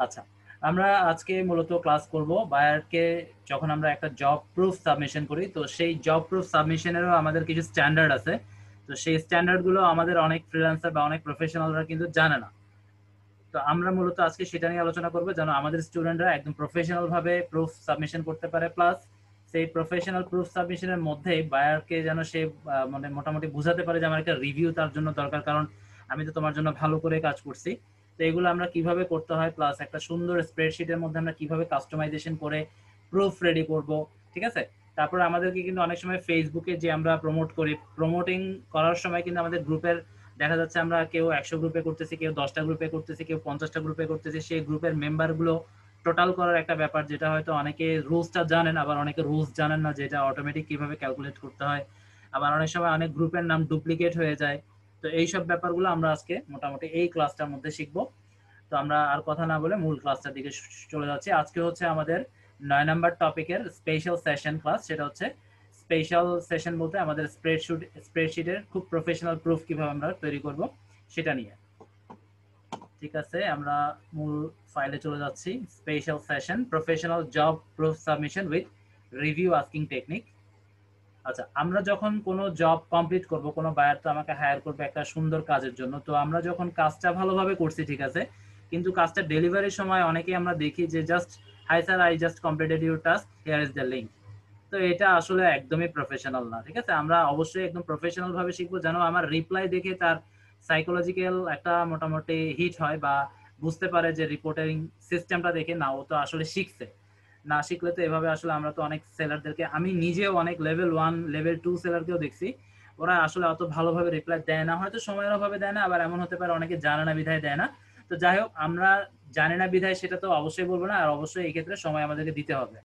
আচ্ছা, আমরা আজকে মূলত ক্লাস করব বায়ারকে যখন আমরা একটা জব প্রুফ সাবমিশন করি, তো সেই জব প্রুফ সাবমিশনেরও আমাদের কিছু স্ট্যান্ডার্ড আছে। তো সেই স্ট্যান্ডার্ড গুলো আমাদের অনেক ফ্রিল্যান্সার বা অনেক প্রফেশনালরা কিন্তু জানে না। তো আমরা মূলত আজকে সেটা নিয়ে আলোচনা করবো যেন আমাদের স্টুডেন্টরা একদম প্রফেশনাল ভাবে প্রুফ সাবমিশন করতে পারে, প্লাস সেই প্রফেশনাল প্রুফ সাবমিশনের মধ্যে বায়ারকে যেন সে মানে মোটামুটি বুঝাতে পারে যে আমার একটা রিভিউ তার জন্য দরকার, কারণ আমি তো তোমার জন্য ভালো করে কাজ করছি। তো এগুলো আমরা কিভাবে করতে হয়, প্লাস একটা সুন্দর স্প্রেডশিটের মধ্যে আমরা কিভাবে কাস্টমাইজেশন করে প্রুফ রেডি করব, ঠিক আছে। তারপর আমাদেরকে কিন্তু অনেক সময় ফেসবুকে যে আমরা প্রমোট করি, প্রমোটিং করার সময় কিন্তু আমাদের গ্রুপের দেখা যাচ্ছে আমরা কেউ 100 গ্রুপে করতেছি, কেউ 10টা গ্রুপে করতেছি, কেউ 50টা গ্রুপে করতেছি। সেই গ্রুপের মেম্বার গুলো টোটাল করার একটা ব্যাপার, যেটা হয়তো অনেকে রুলসটা জানেন, আবার অনেকে রুলস জানেন না, যেটা অটোমেটিক কিভাবে ক্যালকুলেট করতে হয়। আবার অনেক সময় অনেক গ্রুপের নাম ডুপ্লিকেট হয়ে যায়। তো এইসব ব্যাপারগুলো আমরা আজকে মোটামুটি এই ক্লাসটার মধ্যে শিখবো। তো আমরা আর কথা না বলে মূল ক্লাসটার দিকে চলে যাচ্ছি। আজকে হচ্ছে আমাদের 9 নম্বর টপিকের স্পেশাল সেশন ক্লাস। সেটা হচ্ছে স্পেশাল সেশন বলতে আমাদের স্প্রেডশিটের খুব প্রফেশনাল প্রুফ কিভাবে আমরা তৈরি করব সেটা নিয়ে। ঠিক আছে, আমরা মূল ফাইলে চলে যাচ্ছি। Special session professional job proof submission with review asking technique. আচ্ছা, আমরা যখন কোনো জব কমপ্লিট করব, কোনো বায়ার তো আমাকে হায়ার করবে একটা সুন্দর কাজের জন্য। তো আমরা যখন কাজটা ভালোভাবে করছি, ঠিক আছে, কিন্তু কাজটা ডেলিভারির সময় অনেকেই আমরা দেখি যে just, hi sir, I just completed your task, here is the link. তো এটা আসলে একদমই প্রফেশনাল না, ঠিক আছে। আমরা অবশ্যই একদম প্রফেশনাল ভাবে শিখবো, যেন আমার রিপ্লাই দেখে তার সাইকোলজিক্যাল একটা মোটামুটি হিট হয়, বা বুঝতে পারে যে রিপোর্টিং সিস্টেমটা দেখে না ও তো আসলে শিখছে। না শিখলে তো এভাবে আসলে আমরা তো অনেক সেলারদেরকে, আমি নিজেও অনেক লেভেল 1 লেভেল 2 সেলারকেও দেখছি, ওরা আসলে অত ভালোভাবে রিপ্লাই দেয় না, হয়তো সময়ের অভাবে দেয় না, আবার এমন হতে পারে অনেকে জানে না বিধায় দেয় না। তো যাই হোক, আমরা জানি না বিধায় সেটা তো অবশ্যই বলবো না, আর অবশ্যই এই ক্ষেত্রে সময় আমাদেরকে দিতে হবে।